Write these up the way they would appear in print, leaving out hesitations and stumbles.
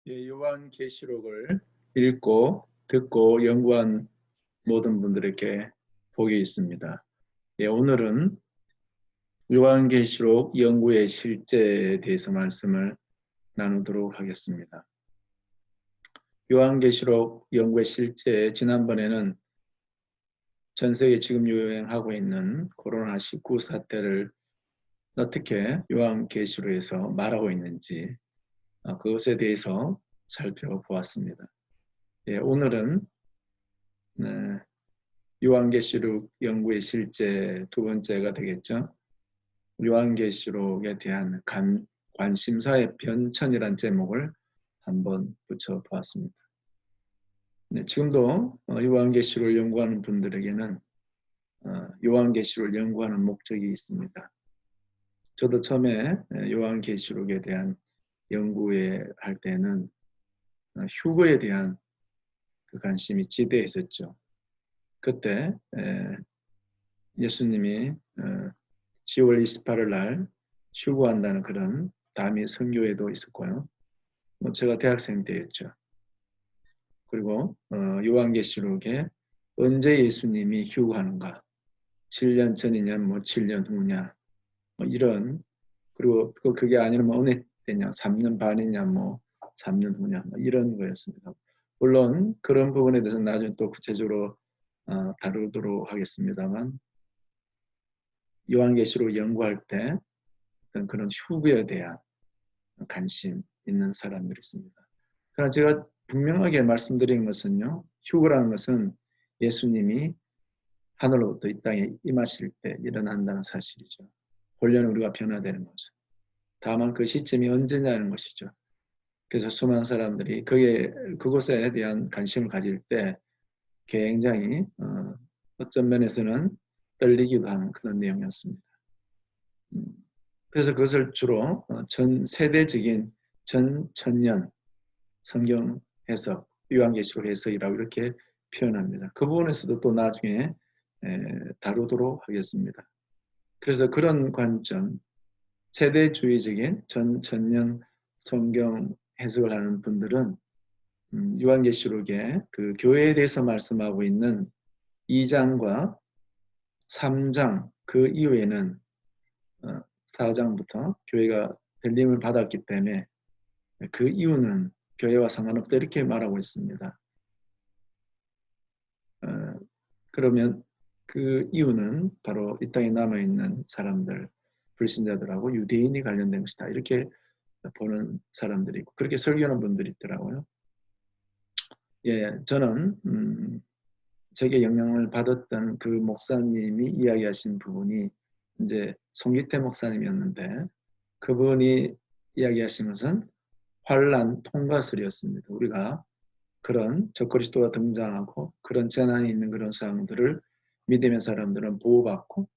요한계시록을 읽고 듣고 연구한 모든 분들에게 복이 있습니다. 오늘은 요한계시록 연구의 실제에 대해서 말씀을 나누도록 하겠습니다. 요한계시록 연구의 실제, 지난번에는 전 세계 지금 유행하고 있는 코로나19 사태를 어떻게 요한계시록에서 말하고 있는지 그것에 대해서 살펴보았습니다. 오늘은 요한계시록 연구의 실제 두 번째가 되겠죠. 요한계시록에 대한 관심사의 변천이라는 제목을 한번 붙여보았습니다. 지금도 요한계시록을 연구하는 분들에게는 요한계시록을 연구하는 목적이 있습니다. 저도 처음에 요한계시록에 대한 연구에 할 때는 휴거에 대한 그 관심이 지대했었죠. 그때 예수님이 10월 28일 날 휴거한다는 그런 담임 선교회도 있었고요. 제가 대학생 때였죠. 그리고 요한계시록에 언제 예수님이 휴거하는가, 7년 전이냐, 7년 후냐, 이런, 그리고 그게 아니면 어느 때냐, 3년 반이냐, 3년 후냐, 이런 거였습니다. 물론 그런 부분에 대해서 나중에 또 구체적으로 다루도록 하겠습니다만, 요한계시록 연구할 때 어떤 그런 휴거에 대한 관심 있는 사람들이 있습니다. 그러나 제가 분명하게 말씀드린 것은요, 휴거라는 것은 예수님이 하늘로부터 이 땅에 임하실 때 일어난다는 사실이죠. 본래는 우리가 변화되는 거죠. 다만 그 시점이 언제냐는 것이죠. 그래서 수많은 사람들이 그곳에 대한 관심을 가질 때 굉장히 어떤 면에서는 떨리기도 하는 그런 내용이었습니다. 그래서 그것을 주로 전 세대적인 전천년 성경 해석, 요한계시록 해석이라고 이렇게 표현합니다. 그 부분에서도 또 나중에 다루도록 하겠습니다. 그래서 그런 관점, 세대주의적인 전천년 성경 해석을 하는 분들은 요한계시록에 그 교회에 대해서 말씀하고 있는 2장과 3장 그 이후에는 4장부터 교회가 들림을 받았기 때문에 그 이유는 교회와 상관없다 이렇게 말하고 있습니다. 그러면 그 이유는 바로 이 땅에 남아있는 사람들, 불신자들하고 유대인이 관련된 것이다 이렇게 보는 사람들이 있고 그렇게 설교하는 분들이 있더라고요. 저는 제게 영향을 받았던 그 목사님이 이야기하신 부분이 이제 송기태 목사님이었는데 그분이 이야기하신 것은 환란 통과설이었습니다. 우리가 그런 적그리스도가 등장하고 그런 재난이 있는 그런 상황들을 믿음의 사람들은 보호받고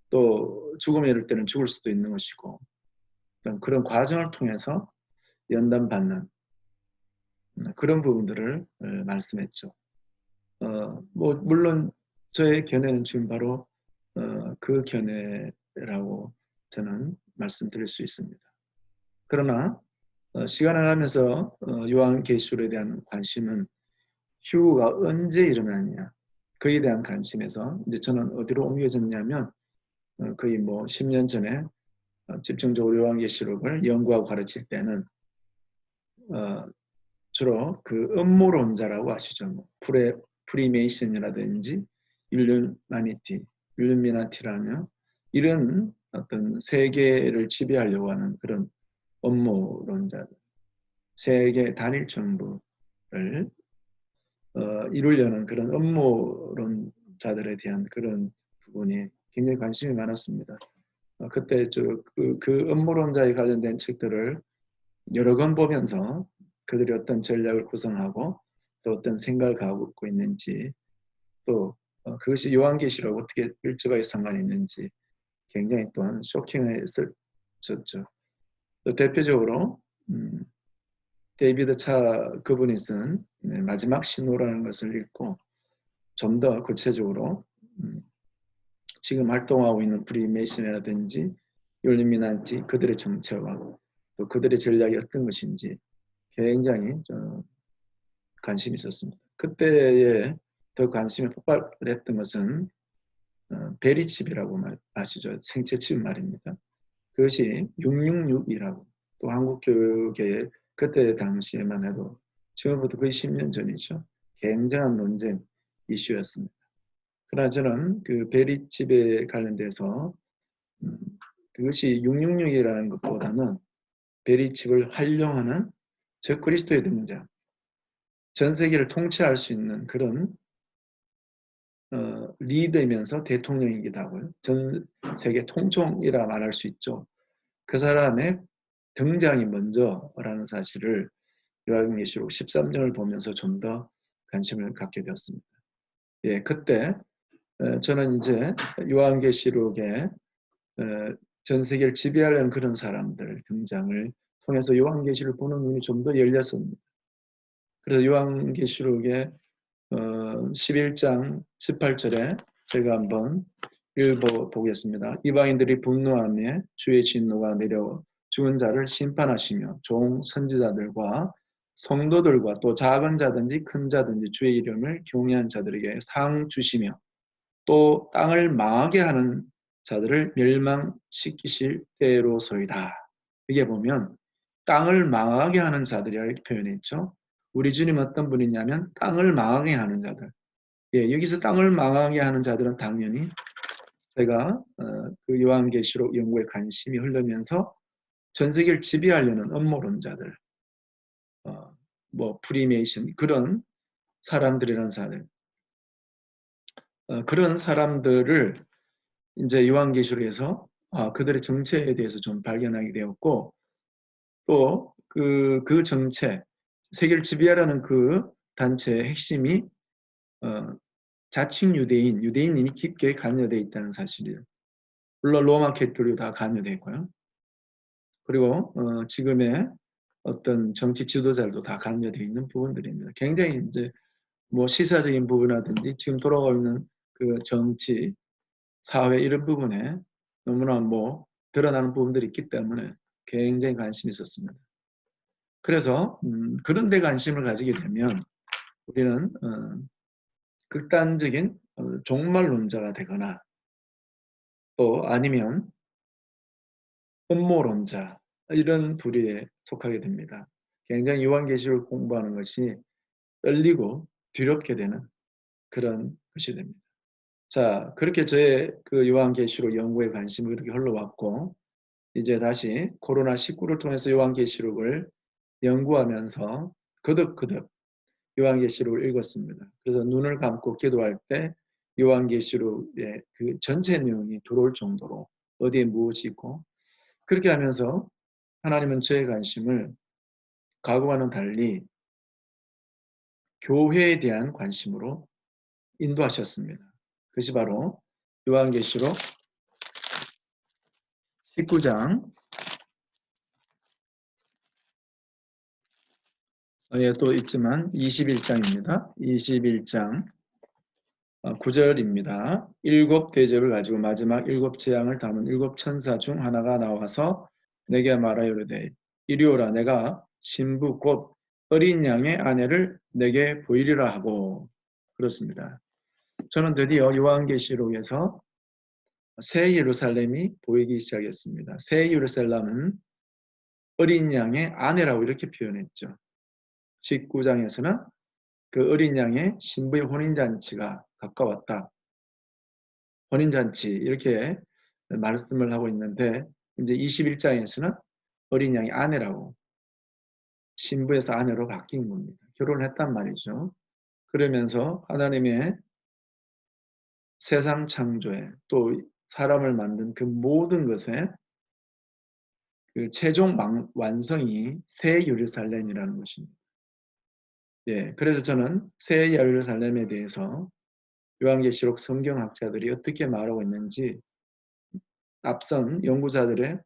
또 죽음에 이를 때는 죽을 수도 있는 것이고 그런 과정을 통해서 연단받는 그런 부분들을 말씀했죠. 물론 저의 견해는 지금 바로 그 견해라고 저는 말씀드릴 수 있습니다. 그러나 시간을 가면서 요한계시록에 대한 관심은 휴거가 언제 일어나느냐 그에 대한 관심에서 이제 저는 어디로 옮겨졌냐면 거의 10년 전에 집중적으로 요한계시록을 연구하고 가르칠 때는 주로 그 음모론자라고 아시죠? 프리메이슨이라든지 율루미나티라는 이런 어떤 세계를 지배하려고 하는 그런 음모론자들, 세계 단일 정부를 이루려는 그런 음모론자들에 대한 그런 부분이 굉장히 관심이 많았습니다. 그때 그 음모론자에 관련된 책들을 여러 권 보면서 그들이 어떤 전략을 구성하고 또 어떤 생각을 갖고 있는지 또 그것이 요한계시록 어떻게 밀접하게 상관이 있는지 굉장히 또한 쇼킹했었죠. 또 대표적으로 데이비드 차 그분이 쓴 마지막 신호라는 것을 읽고 좀 더 구체적으로 지금 활동하고 있는 프리메이슨이라든지 율루미나티 그들의 정체와 또 그들의 전략이 어떤 것인지 굉장히 관심이 있었습니다. 그때에 더 관심이 폭발했던 것은 베리칩이라고 아시죠? 생체칩 말입니다. 그것이 666이라고 또 한국 교육의 그때 당시에만 해도 지금부터 거의 10년 전이죠. 굉장한 논쟁 이슈였습니다. 그러나 저는 그 베리칩에 관련돼서 음, 그것이 666이라는 것보다는 베리칩을 활용하는 저 그리스도의 등장, 전 세계를 통치할 수 있는 그런 리더이면서 대통령이기도 하고요. 전 세계 통종이라 말할 수 있죠. 그 사람의 등장이 먼저라는 사실을 요한계시록 13장을 보면서 좀 더 관심을 갖게 되었습니다. 예, 그때 저는 이제 요한계시록에 전 세계를 지배하려는 그런 사람들 등장을 통해서 요한계시를 보는 눈이 좀 더 열렸습니다. 그래서 요한계시록의 11장 18절에 제가 한번 읽어보겠습니다. 이방인들이 분노하며 주의 진노가 내려 죽은 자를 심판하시며 종 선지자들과 성도들과 또 작은 자든지 큰 자든지 주의 이름을 경외한 자들에게 상 주시며 또 땅을 망하게 하는 자들을 멸망시키실 때로소이다. 이게 보면 땅을 망하게 하는 자들이라고 이렇게 표현했죠. 우리 주님 어떤 분이냐면 땅을 망하게 하는 자들. 예, 여기서 땅을 망하게 하는 자들은 당연히 제가 그 요한계시록 연구에 관심이 흐르면서 전 세계를 지배하려는 음모론자들, 뭐 프리메이션 그런 사람들이라는 사람들, 그런 사람들을 이제 요한계시록에서 그들의 정체에 대해서 좀 발견하게 되었고 또 그 정체, 세계를 지배하려는 그 단체의 핵심이 자칭 유대인이 깊게 관여되어 있다는 사실이에요. 물론 로마 캐톨릭도 다 관여되어 있고요. 그리고 지금의 어떤 정치 지도자들도 다 관여되어 있는 부분들입니다. 굉장히 이제 뭐 시사적인 부분이라든지 지금 돌아가고 있는 그 정치, 사회 이런 부분에 너무나 뭐 드러나는 부분들이 있기 때문에 굉장히 관심이 있었습니다. 그래서 그런 데 관심을 가지게 되면 우리는 극단적인 종말론자가 되거나 또 아니면 음모론자 이런 부류에 속하게 됩니다. 굉장히 요한계시록을 공부하는 것이 떨리고 두렵게 되는 그런 것이 됩니다. 자, 그렇게 저의 그 요한계시록 연구에 관심이 그렇게 흘러왔고 이제 다시 코로나19를 통해서 요한계시록을 연구하면서 거듭 요한계시록을 읽었습니다. 그래서 눈을 감고 기도할 때 요한계시록의 그 전체 내용이 들어올 정도로 어디에 무엇이 있고 그렇게 하면서 하나님은 저의 관심을 과거와는 달리 교회에 대한 관심으로 인도하셨습니다. 그것이 바로 요한계시록 19장 또 있지만 21장입니다. 21장 9절입니다. 일곱 대접을 가지고 마지막 일곱 재앙을 담은 일곱 천사 중 하나가 나와서 내게 말하여 이르되 이리 오라 내가 신부 곧 어린 양의 아내를 내게 보이리라 하고 그렇습니다. 저는 드디어 요한계시록에서 새 예루살렘이 보이기 시작했습니다. 새 예루살렘은 어린 양의 아내라고 이렇게 표현했죠. 19장에서는 그 어린 양의 신부의 혼인잔치가 가까웠다. 혼인잔치 이렇게 말씀을 하고 있는데 이제 21장에서는 어린 양의 아내라고 신부에서 아내로 바뀐 겁니다. 결혼을 했단 말이죠. 그러면서 하나님의 세상 창조에 또 사람을 만든 그 모든 것에 그 최종 완성이 새 예루살렘이라는 것입니다. 예, 그래서 저는 새 예루살렘에 대해서 요한계시록 성경학자들이 어떻게 말하고 있는지 앞선 연구자들의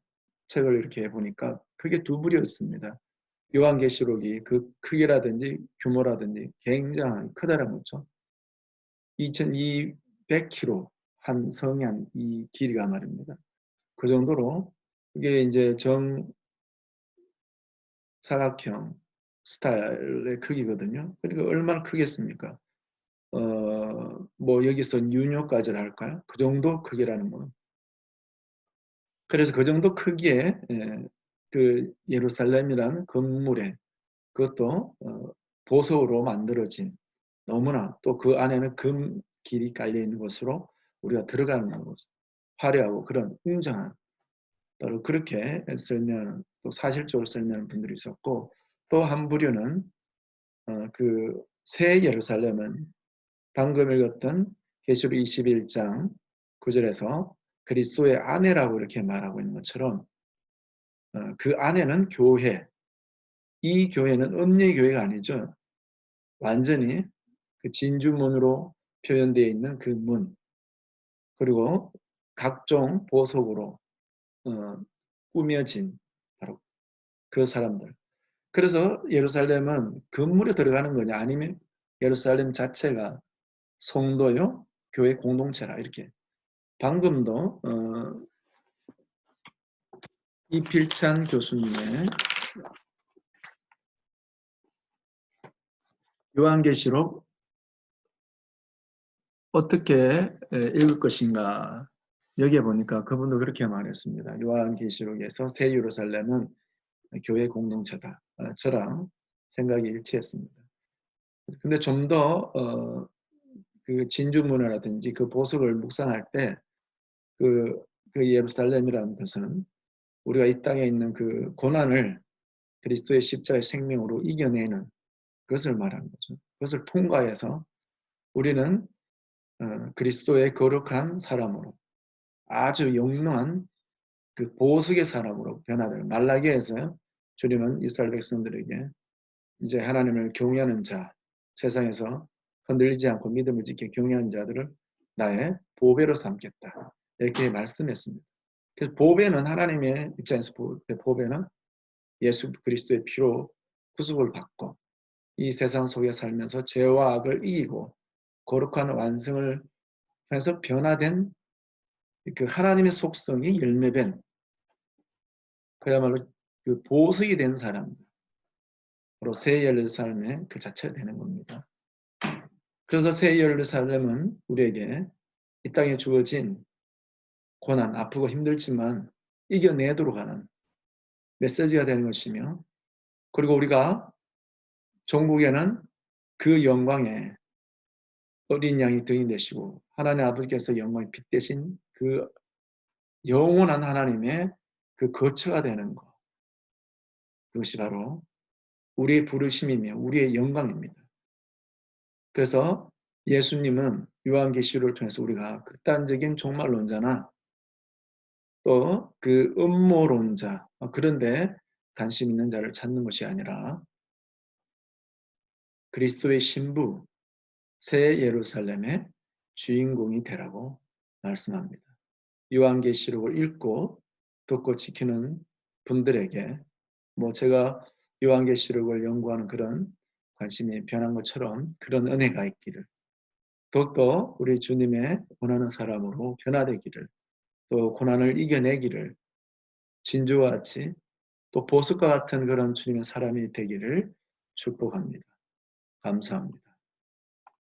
책을 이렇게 보니까 크게 두 부류였습니다. 요한계시록이 그 크기라든지 규모라든지 굉장히 크다는 거죠. 2200km 한 성향 이 길이가 말입니다. 그 정도로 그게 이제 정사각형 스타일의 크기거든요. 그러니까 얼마나 크겠습니까? 뭐 여기서 뉴욕까지를 할까요? 그 정도 크기라는 거. 그래서 그 정도 크기의 그 예루살렘이라는 건물에 그것도 보석으로 만들어진 너무나 또 그 안에는 금 길이 깔려 있는 곳으로 우리가 들어가는 곳 화려하고 그런 웅장한 따로 그렇게 설명 또 사실적으로 설명하는 분들이 있었고 또 한 부류는 그 새 예루살렘은 방금 읽었던 계시록 21장 9절에서 그리스도의 아내라고 이렇게 말하고 있는 것처럼 그 안에는 교회, 이 교회는 음녀의 교회가 아니죠. 완전히 그 진주문으로 표현되어 있는 그 문, 그리고 각종 보석으로 어, 꾸며진 바로 그 사람들. 그래서 예루살렘은 건물에 들어가는 거냐 아니면 예루살렘 자체가 성도요 교회 공동체라 이렇게 방금도 이필찬 교수님의 요한계시록 어떻게 읽을 것인가 여기에 보니까 그분도 그렇게 말했습니다. 요한계시록에서 새 예루살렘은 교회 공동체다. 저랑 생각이 일치했습니다. 근데 좀 더 그 진주문화라든지 그 보석을 묵상할 때 그 예루살렘이라는 뜻은 우리가 이 땅에 있는 그 고난을 그리스도의 십자가의 생명으로 이겨내는 그것을 말하는 거죠. 그것을 통과해서 우리는 그리스도의 거룩한 사람으로 아주 영롱한 그 보석의 사람으로 변화될 말라기에서 주님은 이스라엘 백성들에게 이제 하나님을 경외하는 자, 세상에서 흔들리지 않고 믿음을 지켜 경외하는 자들을 나의 보배로 삼겠다. 이렇게 말씀했습니다. 그래서 보배는 하나님의 입장에서 볼 때 보배는 예수 그리스도의 피로 구속을 받고 이 세상 속에 살면서 죄와 악을 이기고 거룩한 완성을 해서 변화된 그 하나님의 속성이 열매된 그야말로 그 보석이 된 사람으로 새 예루살렘의 그 자체가 되는 겁니다. 그래서 새 예루살렘은 우리에게 이 땅에 주어진 고난, 아프고 힘들지만 이겨내도록 하는 메시지가 되는 것이며 그리고 우리가 종국에는 그 영광에 어린 양이 등이 되시고 하나님 아버지께서 영광의 빛 대신 그 영원한 하나님의 그 거처가 되는 것. 그것이 바로 우리의 부르심이며 우리의 영광입니다. 그래서 예수님은 요한계시록을 통해서 우리가 극단적인 종말론자나 또 그 음모론자 그런데 관심 있는 자를 찾는 것이 아니라 그리스도의 신부 새 예루살렘의 주인공이 되라고 말씀합니다. 요한계시록을 읽고 듣고 지키는 분들에게 뭐 제가 요한계시록을 연구하는 그런 관심이 변한 것처럼 그런 은혜가 있기를 더욱더 우리 주님의 원하는 사람으로 변화되기를 또 고난을 이겨내기를 진주와 같이 또 보석과 같은 그런 주님의 사람이 되기를 축복합니다. 감사합니다.